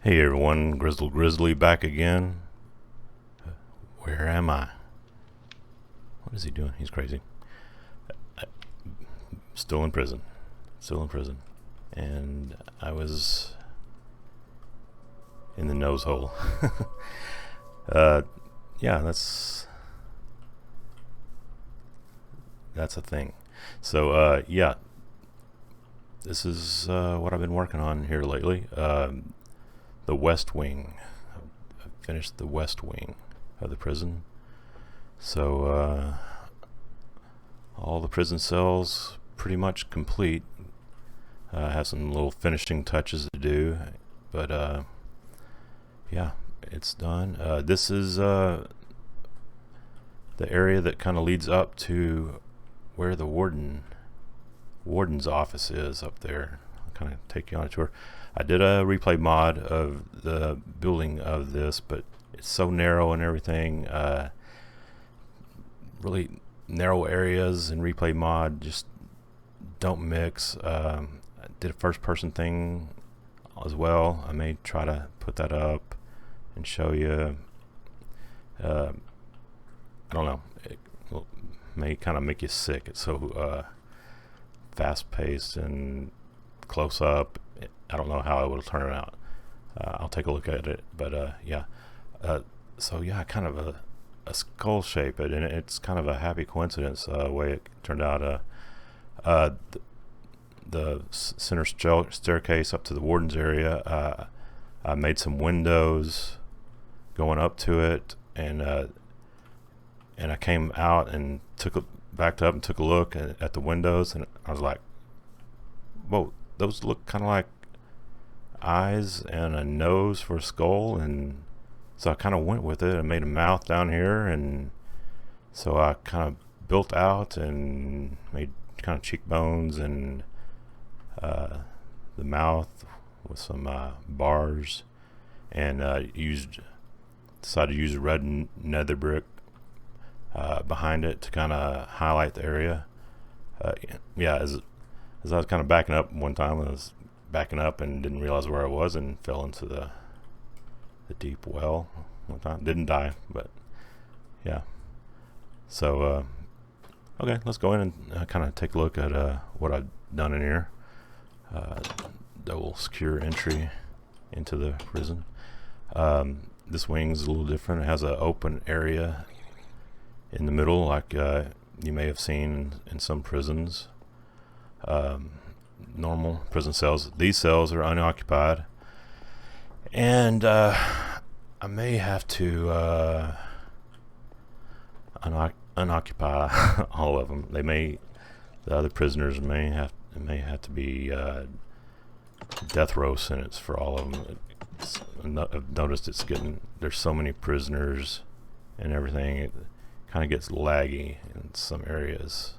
Hey everyone, Grizzly back again. Where am I? What is he doing? He's crazy. Still in prison. Still in prison. And I was in the nose hole. Yeah, that's a thing. So yeah, this is what I've been working on here lately. The West Wing. I finished the West Wing of the prison. So all the prison cells pretty much complete. I have some little finishing touches to do, but yeah, it's done. This is the area that kind of leads up to where the warden's office is up there. I'll kind of take you on a tour. I did a replay mod of the building of this, but it's so narrow and everything. Really narrow areas in replay mod just don't mix. I did a first person thing as well. I may try to put that up and show you. I don't know, it may kind of make you sick. It's so fast paced and close up. I don't know how it will turn out. I'll take a look at it, but yeah. So yeah, kind of a skull shape, and it's kind of a happy coincidence way it turned out. The center staircase up to the warden's area, I made some windows going up to it, and I came out and backed up and took a look at the windows, and I was like, whoa, those look kind of like eyes and a nose for a skull. And so I kind of went with it and made a mouth down here, and so I kind of built out and made kind of cheekbones and the mouth with some bars, and decided to use red nether brick behind it to kind of highlight the area. Yeah, as I was kind of backing up one time, I was backing up and didn't realize where I was and fell into the deep well one time. Didn't die, but yeah. So okay, let's go in and kind of take a look at what I've done in here. Double secure entry into the prison. This wing's a little different. It has an open area in the middle, like you may have seen in some prisons. Normal prison cells. These cells are unoccupied, and I may have to unoccupy all of them. The other prisoners may have to be death row sentence for all of them. I've noticed there's so many prisoners and everything, it kind of gets laggy in some areas,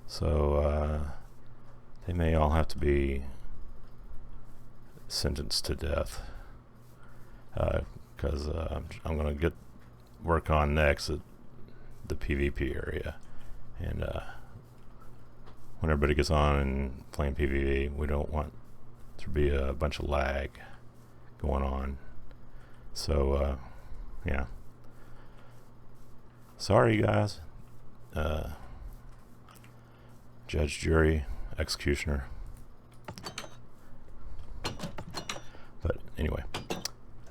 so they may all have to be sentenced to death, because I'm going to work on next the PvP area, and when everybody gets on and playing PvP, we don't want there to be a bunch of lag going on. So yeah, sorry guys. Judge, jury, executioner. But anyway,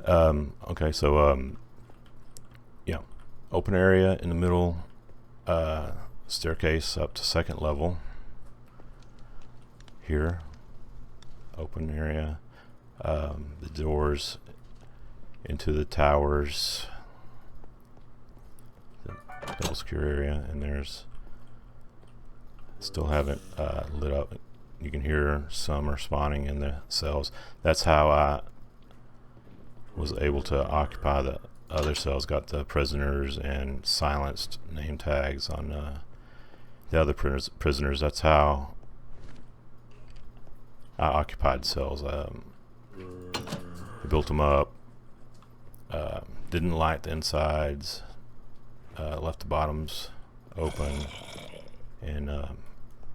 okay, so yeah, open area in the middle, staircase up to second level here, open area, the doors into the towers, the double secure area, and there's still haven't lit up. You can hear some are spawning in the cells. That's how I was able to occupy the other cells. Got the prisoners and silenced name tags on the other prisoners. That's how I occupied cells. I built them up, didn't light the insides, left the bottoms open, and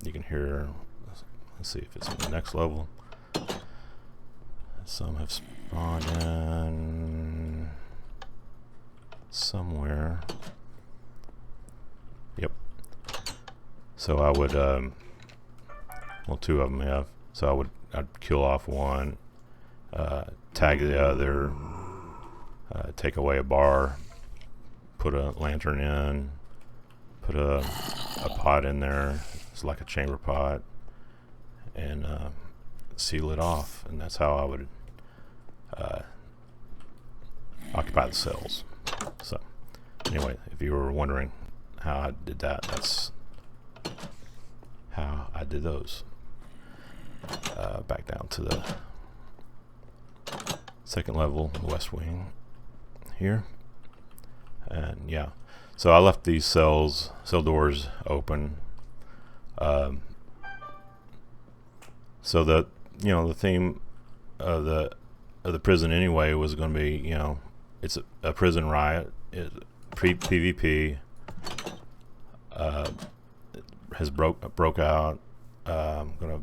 you can hear, let's see if it's in the next level. Some have spawned in somewhere. Yep. So I would, well, two of them have. So I'd kill off one, tag the other, take away a bar, put a lantern in, put a pot in there. It's like a chamber pot, and seal it off. And that's how I would occupy the cells. So anyway, if you were wondering how I did that, that's how I did those. Back down to the second level, west wing here. And yeah, so I left these cell doors open. So the the theme of the prison anyway was going to be, it's a prison riot. PvP has broke out. I'm gonna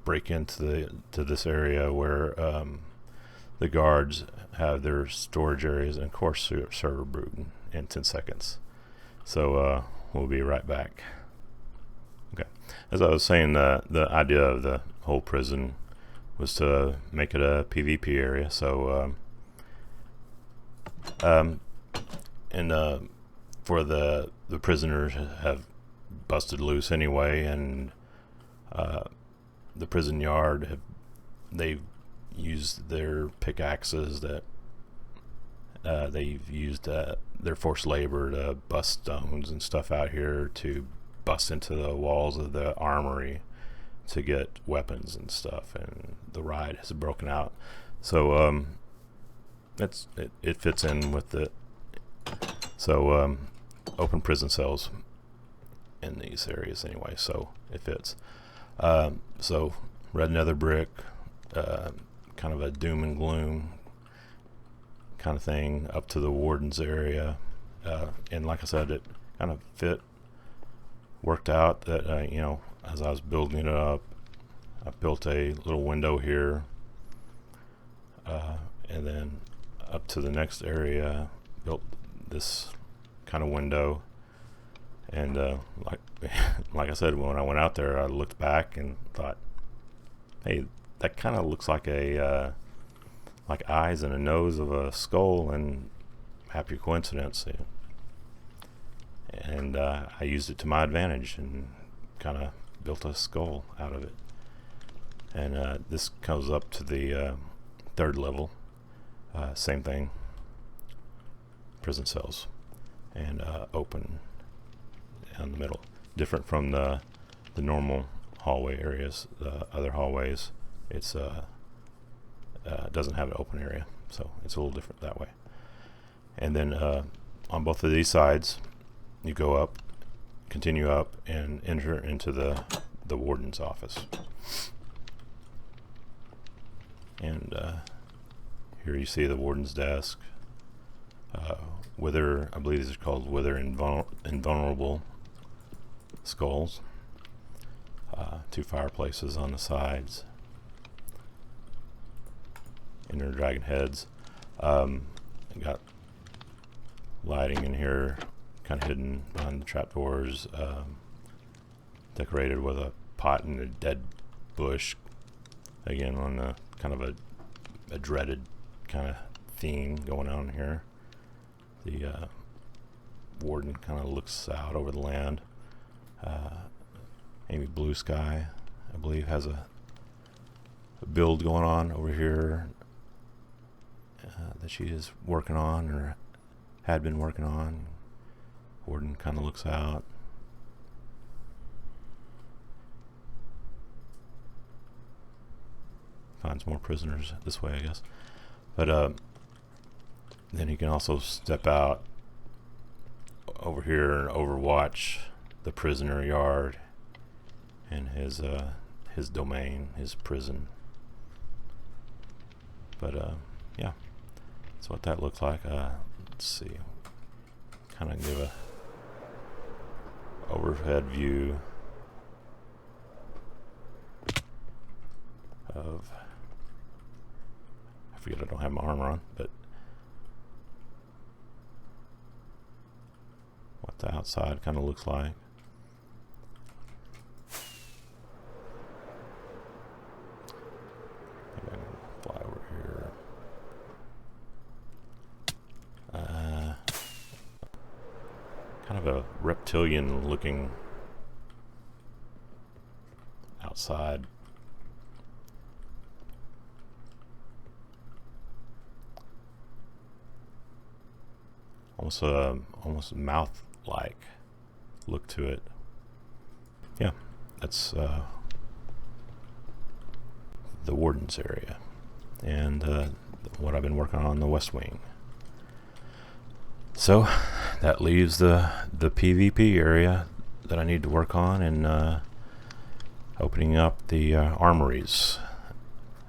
break into this area where the guards have their storage areas, and of course server boot in 10 seconds. So we'll be right back. Okay, as I was saying, the idea of the whole prison was to make it a PvP area. So and for the prisoners have busted loose anyway, and the prison yard they've used their pickaxes that they've used their forced labor to bust stones and stuff out here to bust into the walls of the armory to get weapons and stuff, and the riot has broken out. So it fits in with it. So open prison cells in these areas anyway, so it fits. So red nether brick, kind of a doom and gloom kind of thing up to the warden's area, and like I said, it kind of worked out that as I was building it up, I built a little window here, and then up to the next area built this kind of window. And like I said, when I went out there, I looked back and thought, hey, that kind of looks like a like eyes and a nose of a skull, and happy coincidence. And I used it to my advantage and kind of built a skull out of it. And this comes up to the third level. Same thing. Prison cells and open in the middle. Different from the normal hallway areas. The other hallways, it's doesn't have an open area, so it's a little different that way. And then on both of these sides, you go up, continue up, and enter into the warden's office. And here you see the warden's desk. Wither, I believe these are called wither invulnerable skulls. 2 fireplaces on the sides. Inner dragon heads. I got lighting in here, kind of hidden behind the trapdoors. Decorated with a pot and a dead bush. Again, on a kind of a dreaded kind of theme going on here. The warden kind of looks out over the land. Amy Blue Sky, I believe, has a build going on over here that she is working on, or had been working on. Warden kind of looks out. Finds more prisoners this way, I guess. But then he can also step out over here and overwatch the prisoner yard and his domain, his prison. But yeah, that's what that looks like. Let's see, kind of give a overhead view of forget I don't have my armor on, but what the outside kind of looks like. I'm gonna fly over here. Kind of a reptilian looking outside. Almost mouth-like look to it. Yeah, that's the Warden's area, and what I've been working on the West Wing. So that leaves the PvP area that I need to work on, and opening up the armories,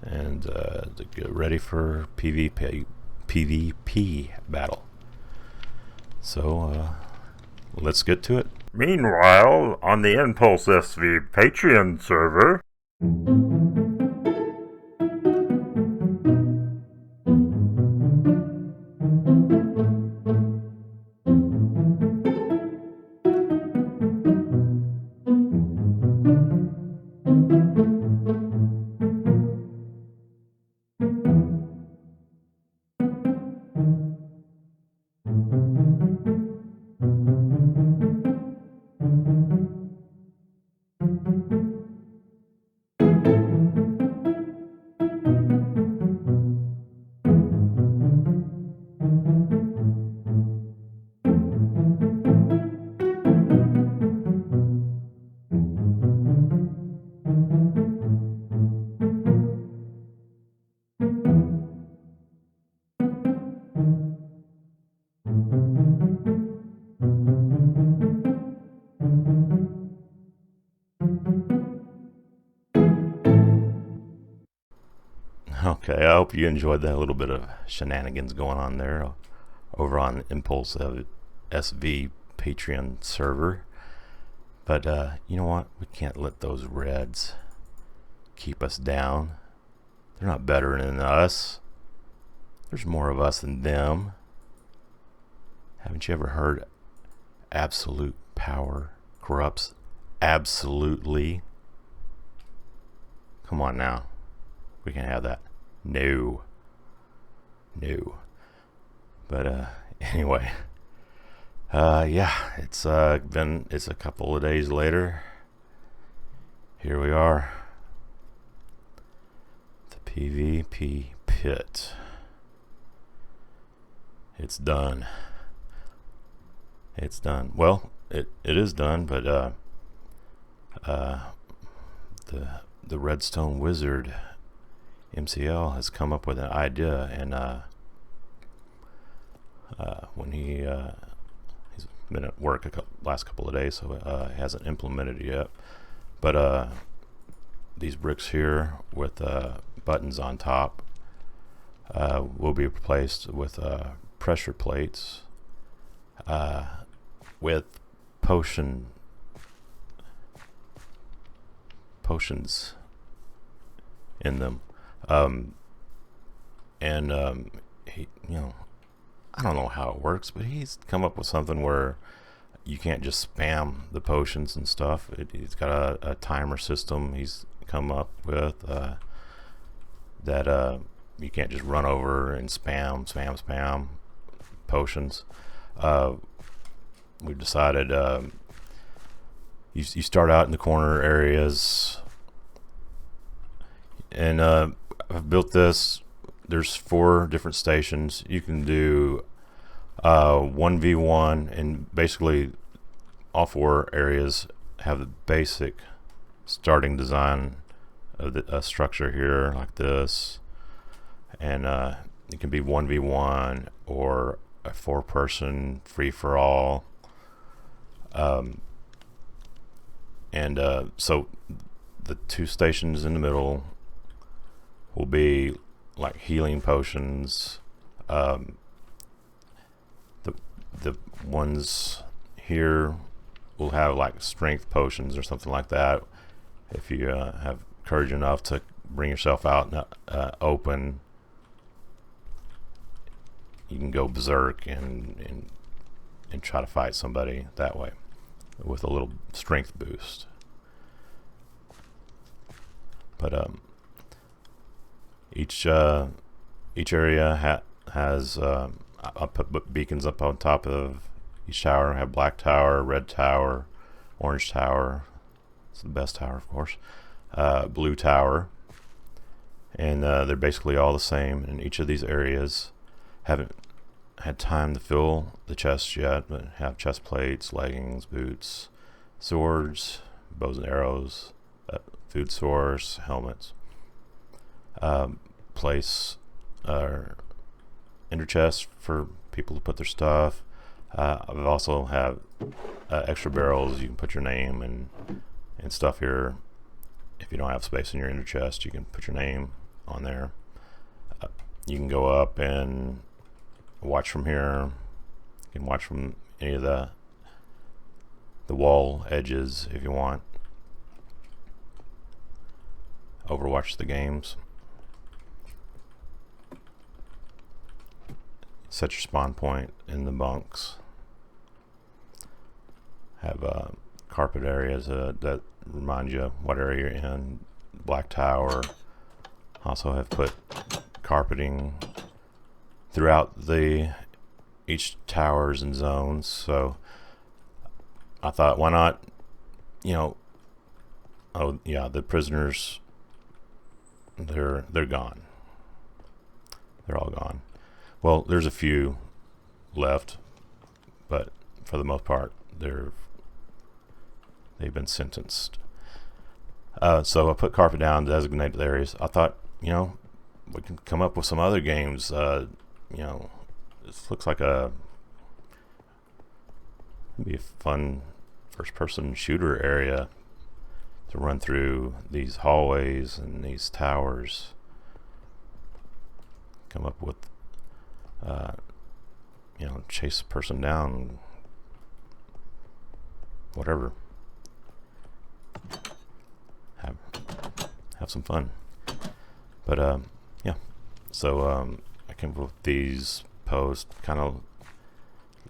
and to get ready for PvP battle. So let's get to it. Meanwhile, on the Impulse SV Patreon server, Okay, I hope you enjoyed that little bit of shenanigans going on there over on Impulse SV Patreon server. But you know what? We can't let those reds keep us down. They're not better than us. There's more of us than them. Haven't you ever heard absolute power corrupts absolutely? Come on now. We can have that. No. But anyway, yeah, it's a couple of days later. Here we are. The PvP pit. It's done. Well, it is done, but the Redstone Wizard MCL has come up with an idea, and when he's been at work last couple of days, so hasn't implemented it yet. But these bricks here with buttons on top will be replaced with pressure plates with potions in them. He, I don't know how it works, but he's come up with something where you can't just spam the potions and stuff. He's got a timer system he's come up with that you can't just run over and spam potions. We've decided you start out in the corner areas, and I've built this. There's 4 different stations. You can do 1v1, and basically all 4 areas have the basic starting design of the structure here, like this, and it can be 1v1 or a 4-person free-for-all. So the 2 stations in the middle will be like healing potions. The ones here will have like strength potions or something like that. If you have courage enough to bring yourself out in open you can go berserk and try to fight somebody that way with a little strength boost. But each area has I put beacons up on top of each tower. I have black tower, red tower, orange tower. It's the best tower, of course. Blue tower, and they're basically all the same in each of these areas. Haven't had time to fill the chests yet, but have chest plates, leggings, boots, swords, bows and arrows, food source, helmets. Place ender chests for people to put their stuff. I've also have extra barrels. You can put your name and stuff here. If you don't have space in your ender chest, you can put your name on there. You can go up and watch from here. You can watch from any of the wall edges if you want. Overwatch the games. Set your spawn point in the bunks. Have carpet areas that remind you what area you're in. Black tower. Also have put carpeting throughout each towers and zones. So I thought, why not? Oh yeah, the prisoners. They're gone. They're all gone. Well, there's a few left, but for the most part, they've been sentenced. So I put carpet down, designated areas. I thought, we can come up with some other games. This looks like it'd be a fun first-person shooter area to run through these hallways and these towers. Come up with, chase a person down, whatever. Have some fun. But yeah. So I came up with these posts. Kind of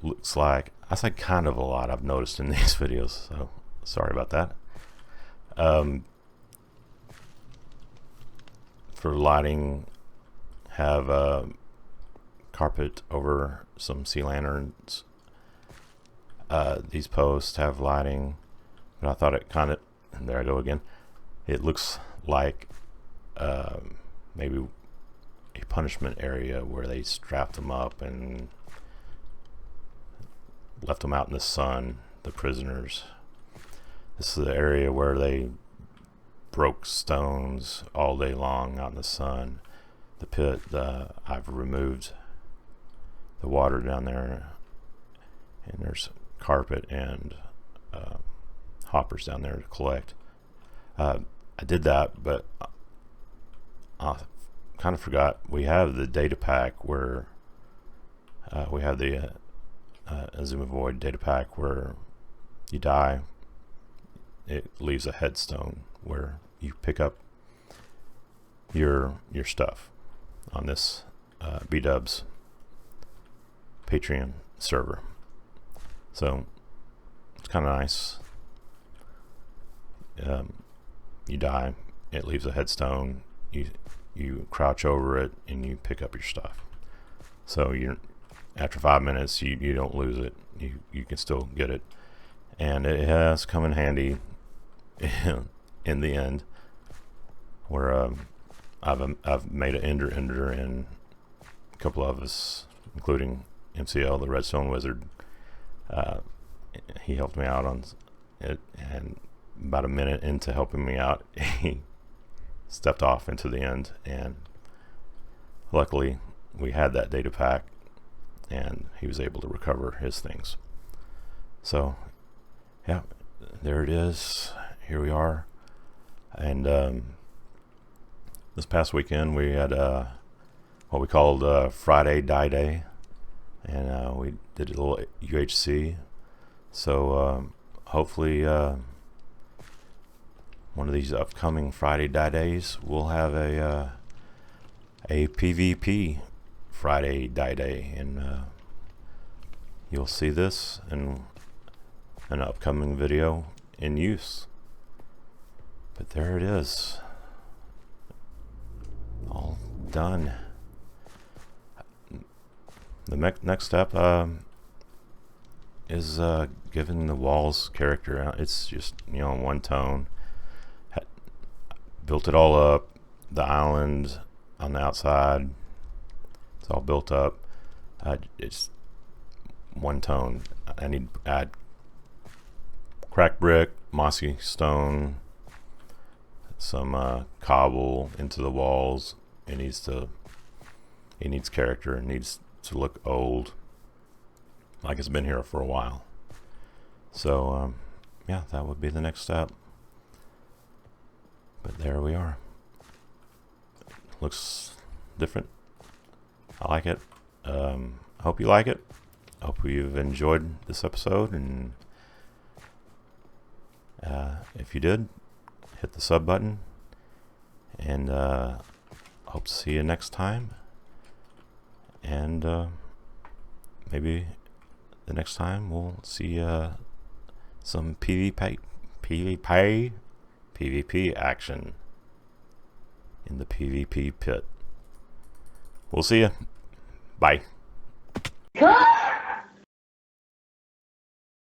looks like, I say kind of a lot I've noticed in these videos, so sorry about that. For lighting, have carpet over some sea lanterns. These posts have lighting, but I thought it kind of, and there I go again, it looks like maybe a punishment area where they strapped them up and left them out in the sun, the prisoners. This is the area where they broke stones all day long out in the sun. The pit, I've removed the water down there, and there's carpet and hoppers down there to collect. I did that, but I kind of forgot we have the data pack where we have the Azuma Void data pack where you die, it leaves a headstone where you pick up your stuff on this B-Dubs Patreon server. So it's kind of nice. You die, it leaves a headstone. You crouch over it and you pick up your stuff. So after 5 minutes, you don't lose it. You can still get it, and it has come in handy in the end, where I've made an ender, and a couple of us, including MCL, the Redstone Wizard, he helped me out on it, and about a minute into helping me out, he stepped off into the end, and luckily we had that data pack and he was able to recover his things. So yeah, there it is. Here we are. And this past weekend we had what we called Friday Die Day, and we did a little UHC. So hopefully one of these upcoming Friday Die Days we'll have a PvP Friday die day, and you'll see this in an upcoming video in use. But there it is, all done. The next step is giving the walls character. It's just, you know, one tone. Built it all up. The island on the outside, it's all built up. It's one tone. I need to add cracked brick, mossy stone, some cobble into the walls. It needs character. It needs to look old, like it's been here for a while. So yeah, that would be the next step. But there we are. Looks different. I like it. I hope you like it. I hope you've enjoyed this episode, and if you did, hit the sub button, and hope to see you next time. And maybe the next time we'll see some PvP action in the PvP pit. We'll see you. Bye.